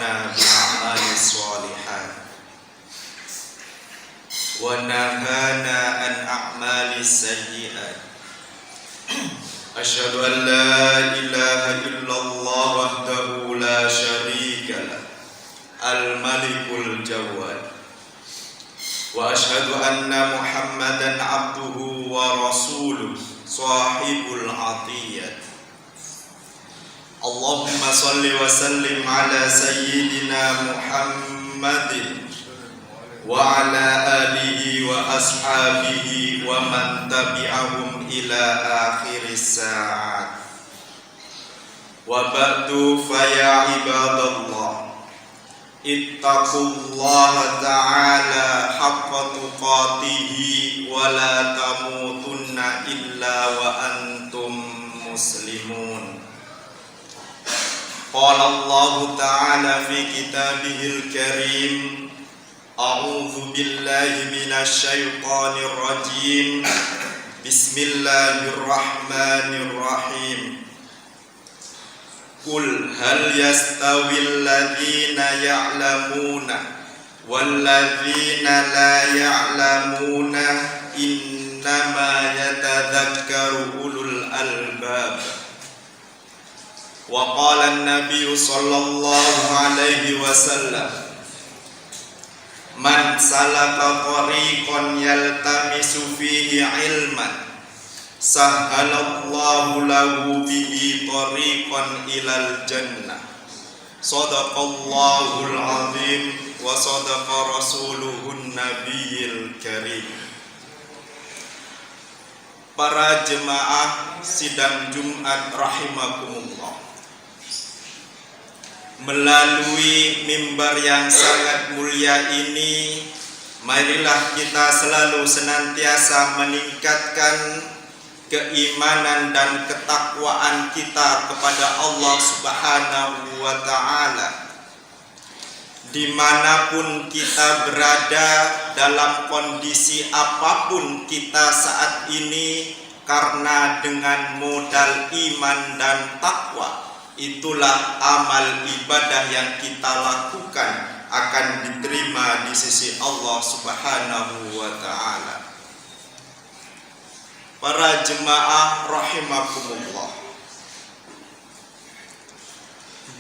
أمرنا بالأعمال الصالحات ونهانا عن أعمال السيئات. أشهد أن لا إله إلا الله وحده لا شريك له الملك الجواد، وأشهد أن محمدا عبده ورسوله صاحب العطية. اللهم صل وسلم على سيدنا محمد وعلى آله وأصحابه ومن تبعهم إلى آخر الساعة. وبعد فيا عباد الله، اتقوا الله تعالى حق تقاته ولا تموتن إلا وأنتم مسلمون. قال الله تعالى في كتابه الكريم: أعوذ بالله من الشيطان الرجيم، بسم الله الرحمن الرحيم. قل هل يستوي الذين يعلمون والذين لا يعلمون إنما يتذكر أولو الألباب. وقال النبي صلى الله عليه وسلم: من سلك طريقا يلتمس فيه علما سهل الله له به طريقا إلى الجنة. صدق الله العظيم وصدق رسوله النبي الكريم. Para jemaah sidang Jumat rahimakumullah, melalui mimbar yang sangat mulia ini, marilah kita selalu senantiasa meningkatkan keimanan dan ketakwaan kita kepada Allah Subhanahu wa ta'ala. Dimanapun kita berada, dalam kondisi apapun kita saat ini, karena dengan modal iman dan takwa, itulah amal ibadah yang kita lakukan akan diterima di sisi Allah Subhanahu wa ta'ala. Para jemaah rahimakumullah,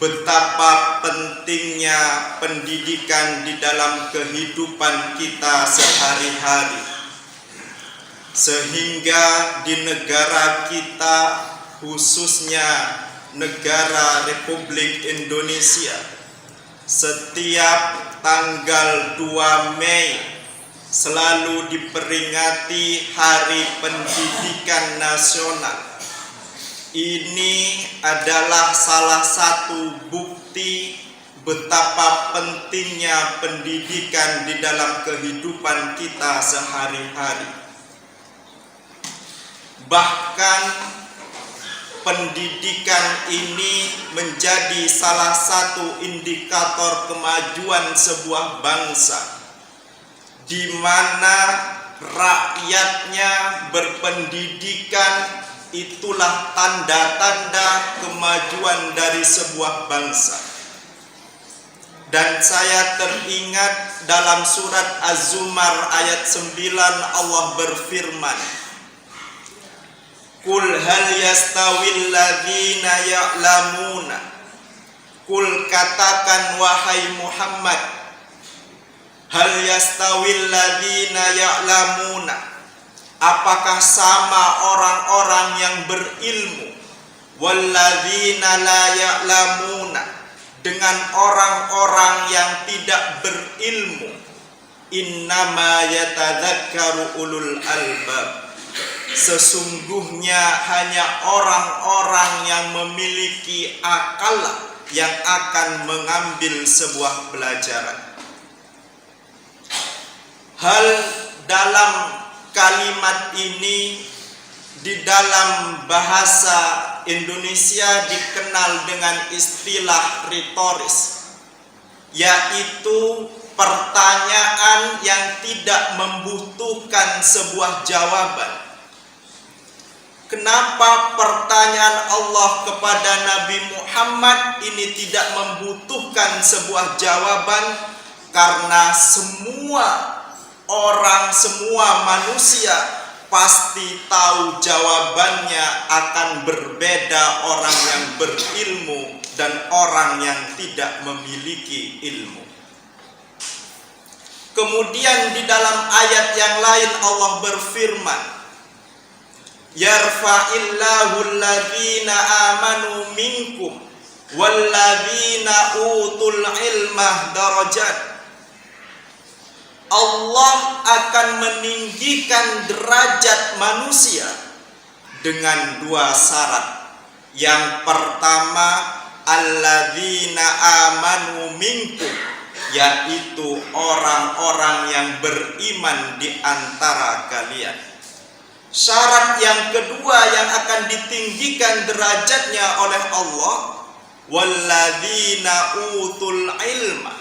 betapa pentingnya pendidikan di dalam kehidupan kita sehari-hari, sehingga di negara kita, khususnya negara Republik Indonesia, setiap tanggal 2 Mei selalu diperingati Hari Pendidikan Nasional. Ini adalah salah satu bukti betapa pentingnya pendidikan di dalam kehidupan kita sehari-hari. Bahkan pendidikan ini menjadi salah satu indikator kemajuan sebuah bangsa, di mana rakyatnya berpendidikan. Itulah tanda-tanda kemajuan dari sebuah bangsa. Dan saya teringat dalam surat Az-Zumar ayat 9, Allah berfirman: Qul hal yastawil ladzina ya'lamuna. Qul, katakan wahai Muhammad, hal yastawil ladzina ya'lamuna, apakah sama orang-orang yang berilmu, walladzina la ya'lamuna, dengan orang-orang yang tidak berilmu? Innama yatadzakkaru ulul albab, sesungguhnya hanya orang-orang yang memiliki akal yang akan mengambil sebuah pelajaran. Hal dalam kalimat ini di dalam bahasa Indonesia dikenal dengan istilah retoris, yaitu pertanyaan yang tidak membutuhkan sebuah jawaban. Kenapa pertanyaan Allah kepada Nabi Muhammad ini tidak membutuhkan sebuah jawaban? Karena semua orang, semua manusia pasti tahu jawabannya akan berbeda orang yang berilmu dan orang yang tidak memiliki ilmu. Kemudian di dalam ayat yang lain Allah berfirman, yarfa'illahu alladhina amanu minkum walladzina utul ilma darajat. Allah akan meninggikan derajat manusia dengan dua syarat. Yang pertama, alladzina amanu minkum, yaitu orang-orang yang beriman di antara kalian. Syarat yang kedua yang akan ditinggikan derajatnya oleh Allah, walladzina utul ilma,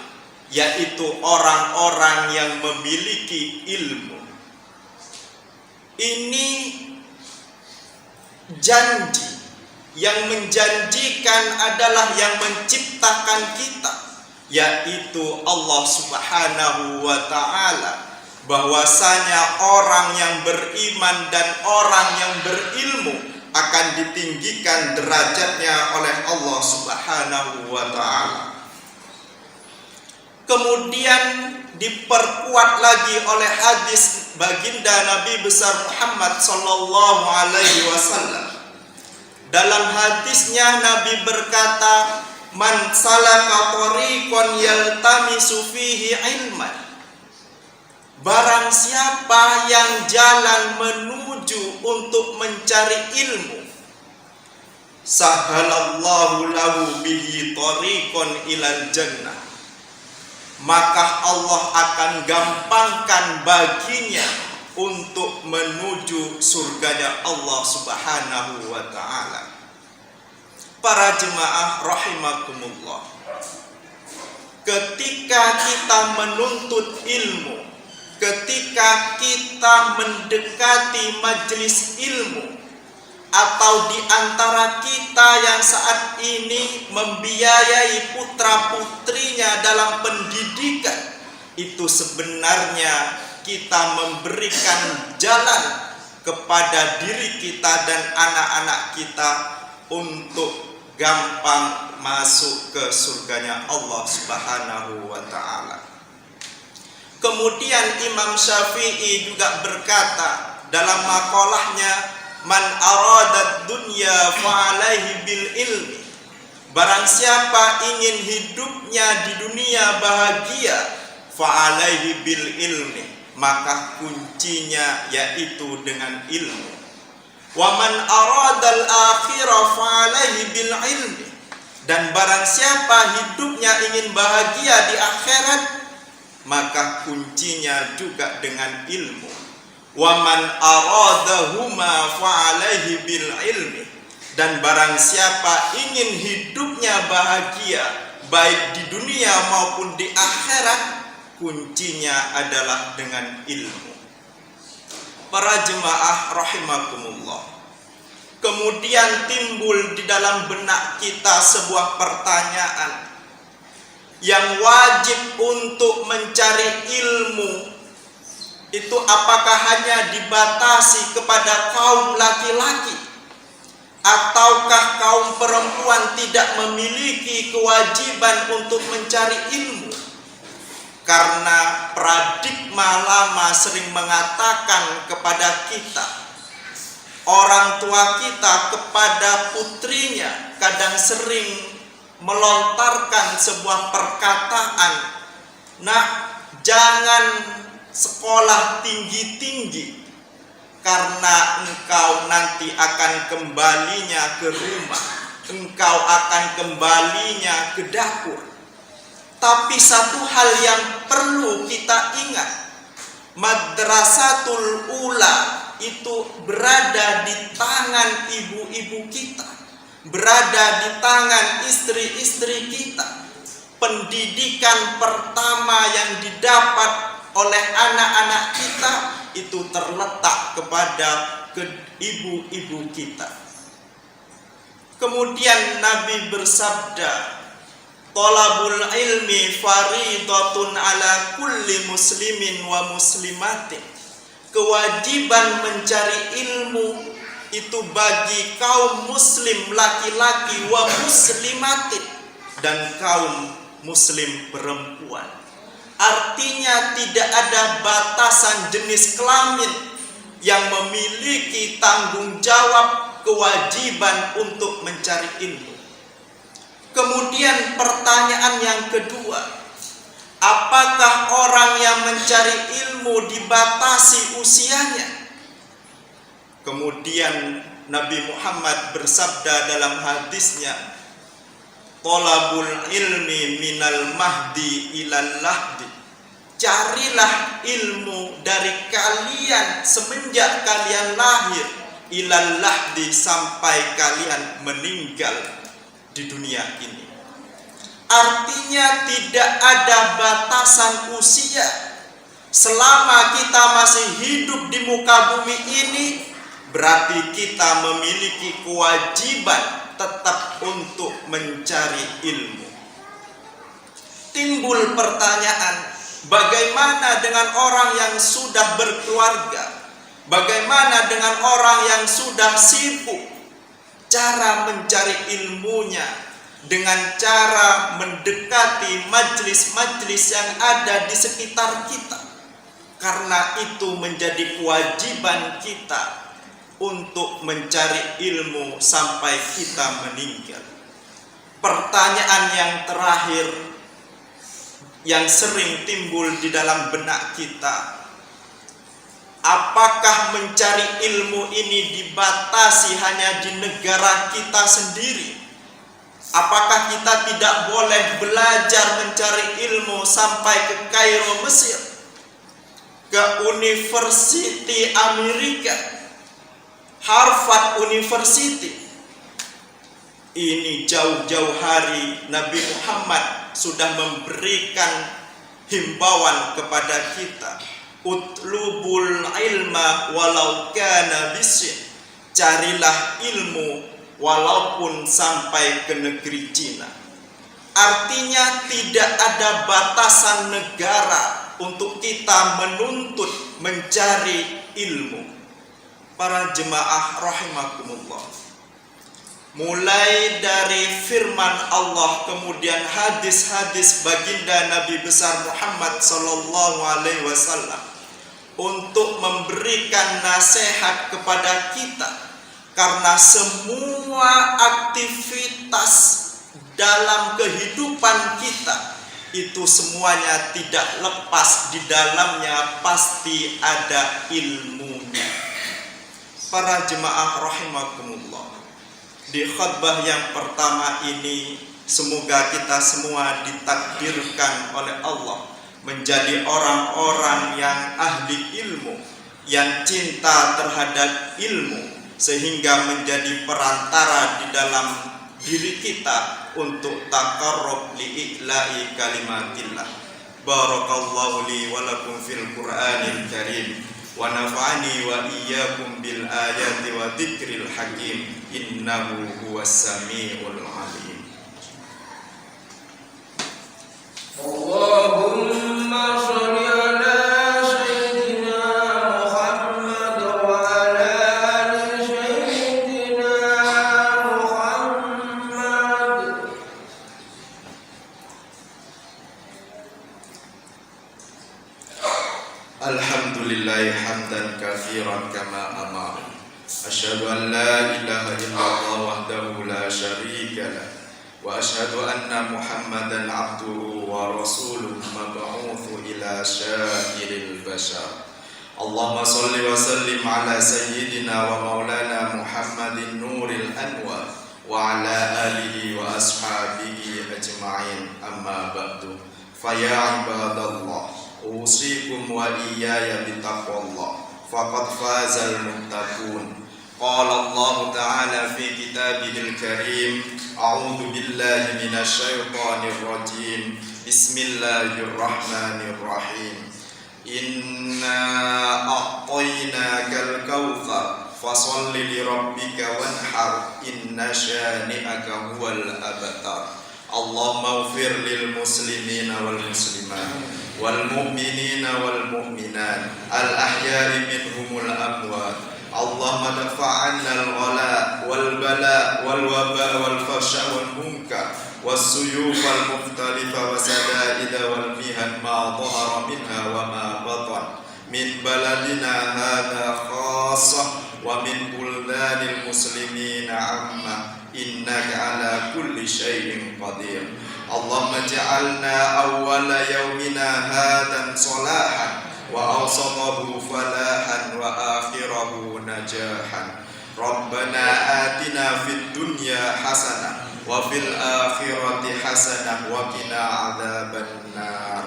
yaitu orang-orang yang memiliki ilmu. Ini janji yang menjanjikan adalah yang menciptakan kita, yaitu Allah Subhanahu wa ta'ala, bahwasanya orang yang beriman dan orang yang berilmu akan ditinggikan derajatnya oleh Allah Subhanahu wa ta'ala. Kemudian diperkuat lagi oleh hadis baginda Nabi besar Muhammad sallallahu alaihi wasallam. Dalam hadisnya Nabi berkata, man salaka tariqan yaltamisu fihi ilman, barang siapa yang jalan menuju untuk mencari ilmu, sahalallahu lahu bihi tariqan ilal jannah, maka Allah akan gampangkan baginya untuk menuju surganya Allah Subhanahu wa ta'ala. Para jemaah rahimakumullah, ketika kita menuntut ilmu, ketika kita mendekati majelis ilmu, atau di antara kita yang saat ini membiayai putra-putrinya dalam pendidikan, itu sebenarnya kita memberikan jalan kepada diri kita dan anak-anak kita untuk gampang masuk ke surganya Allah Subhanahu wa ta'ala. Kemudian Imam Syafi'i juga berkata dalam makalahnya, man aradad dunya fa'alaihi bil ilmi, barang siapa ingin hidupnya di dunia bahagia, fa'alaihi bil ilmi, maka kuncinya yaitu dengan ilmu. Wa man aradal akhirah fa'alaihi bil ilmi, dan barang siapa hidupnya ingin bahagia di akhirat, maka kuncinya juga dengan ilmu. Wa man aradahuma fa'alaihi bil ilmi, dan barang siapa ingin hidupnya bahagia baik di dunia maupun di akhirat, kuncinya adalah dengan ilmu. Para jemaah rahimakumullah, kemudian timbul di dalam benak kita sebuah pertanyaan yang wajib untuk mencari ilmu itu, apakah hanya dibatasi kepada kaum laki-laki, ataukah kaum perempuan tidak memiliki kewajiban untuk mencari ilmu? Karena paradigma lama sering mengatakan kepada kita, orang tua kita kepada putrinya kadang sering melontarkan sebuah perkataan, nak, jangan sekolah tinggi-tinggi, karena engkau nanti akan kembalinya ke rumah, engkau akan kembalinya ke dapur. Tapi satu hal yang perlu kita ingat, madrasatul ula itu berada di tangan ibu-ibu kita, berada di tangan istri-istri kita. Pendidikan pertama yang didapat oleh anak-anak kita itu terletak kepada ke ibu-ibu kita. Kemudian Nabi bersabda, "Thalabul ilmi faridatun ala kulli muslimin wa muslimatin." Kewajiban mencari ilmu itu bagi kaum muslim laki-laki wa muslimatin dan kaum muslim perempuan. Artinya tidak ada batasan jenis kelamin yang memiliki tanggung jawab kewajiban untuk mencari ilmu. Kemudian pertanyaan yang kedua, apakah orang yang mencari ilmu dibatasi usianya? Kemudian Nabi Muhammad bersabda dalam hadisnya, "Thalabul ilmi minal mahdi ilal lahdi." Carilah ilmu dari kalian semenjak kalian lahir ilal lahdi, sampai kalian meninggal di dunia ini. Artinya tidak ada batasan usia. Selama kita masih hidup di muka bumi ini, berarti kita memiliki kewajiban tetap untuk mencari ilmu. Timbul pertanyaan, bagaimana dengan orang yang sudah berkeluarga? Bagaimana dengan orang yang sudah sibuk? Cara mencari ilmunya dengan cara mendekati majlis-majlis yang ada di sekitar kita. Karena itu menjadi kewajiban kita untuk mencari ilmu sampai kita meninggal. Pertanyaan yang terakhir yang sering timbul di dalam benak kita, apakah mencari ilmu ini dibatasi hanya di negara kita sendiri? Apakah kita tidak boleh belajar mencari ilmu sampai ke Kairo, Mesir, ke University Amerika, Harvard University? Ini jauh-jauh hari Nabi Muhammad sudah memberikan himbauan kepada kita, "Utlubul ilma walau kana bisin." Carilah ilmu walaupun sampai ke negeri Cina. Artinya tidak ada batasan negara untuk kita menuntut mencari ilmu. Para jemaah rahimakumullah, mulai dari firman Allah, kemudian hadis-hadis baginda Nabi besar Muhammad sallallahu alaihi wasallam untuk memberikan nasihat kepada kita, karena semua aktivitas dalam kehidupan kita itu semuanya tidak lepas di dalamnya pasti ada ilmunya. Para jemaah rahimakumullah, di khutbah yang pertama ini semoga kita semua ditakdirkan oleh Allah menjadi orang-orang yang ahli ilmu, yang cinta terhadap ilmu, sehingga menjadi perantara di dalam diri kita untuk taqarrub li'i'la'i kalimatillah. Barakallahu li wa lakum fil Qur'anil Karim, wa nafa'ani wa iyyakum bil ayati wa dzikril hakim, innahu huwas samiul alim. Allahumma shalli ala sayyidina Muhammad wa ala ali sayyidina Muhammad. Alhamdulillahi hamdan katsiran kama amar. Asyhadu an la ilaha illallah wahdahu la syarika lah, wa asyhadu anna Muhammadan abduhu wa rasuluhu mab'utsu ila syairil bashar. Allahumma shalli wa sallim ala sayyidina wa maulana Muhammadin nuril anwar wa ala alihi wa ashabihi ajma'in, amma ba'du. Fa ya ibadallah, usikum wa iyaya bitaqwallah, faqad fazal muttaqun. Qala Allah Ta'ala fi kitabihil karim, a'udzu billahi minasy syaithanir rajim. Bismillahirrahmanirrahim. Inna a'tainakal kautsar fasalli li rabbika wanhar inna syani'aka huwal abtar. Allahumma ighfir lil muslimina wal muslimat wal mu'minina wal mu'minat al ahya'i minhumul amwat. Allahumma dafa'anna al-ghala wal bala wal waba wal fasha wal munkar was suyuf al mukhtalifa wa sadaida wal mihan ma dhahara minha wa ma batan min baladina hadha khassah wa min buldanil muslimina amma innaka ala kulli syai'in qadir. Allahumma ja'alna awwala yawmina hadan salahan wa awsatahu falahan wa akhirahu najahan. Rabbana atina fid dunya hasanah wa fil akhirati hasanah wa qina adzaban nar.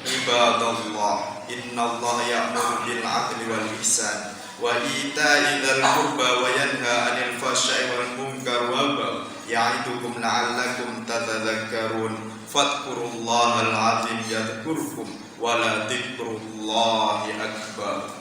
Ibadallah, innallaha ya'muru bil 'adli wal ihsan wa ita'i dzil qurba wa yanha 'anil fahsya'i wal munkar wa ya'idukum la'allakum tatadhakkarun. Fadhkurullahal 'azim yadhkurkum wa la dzikrullahi akbar.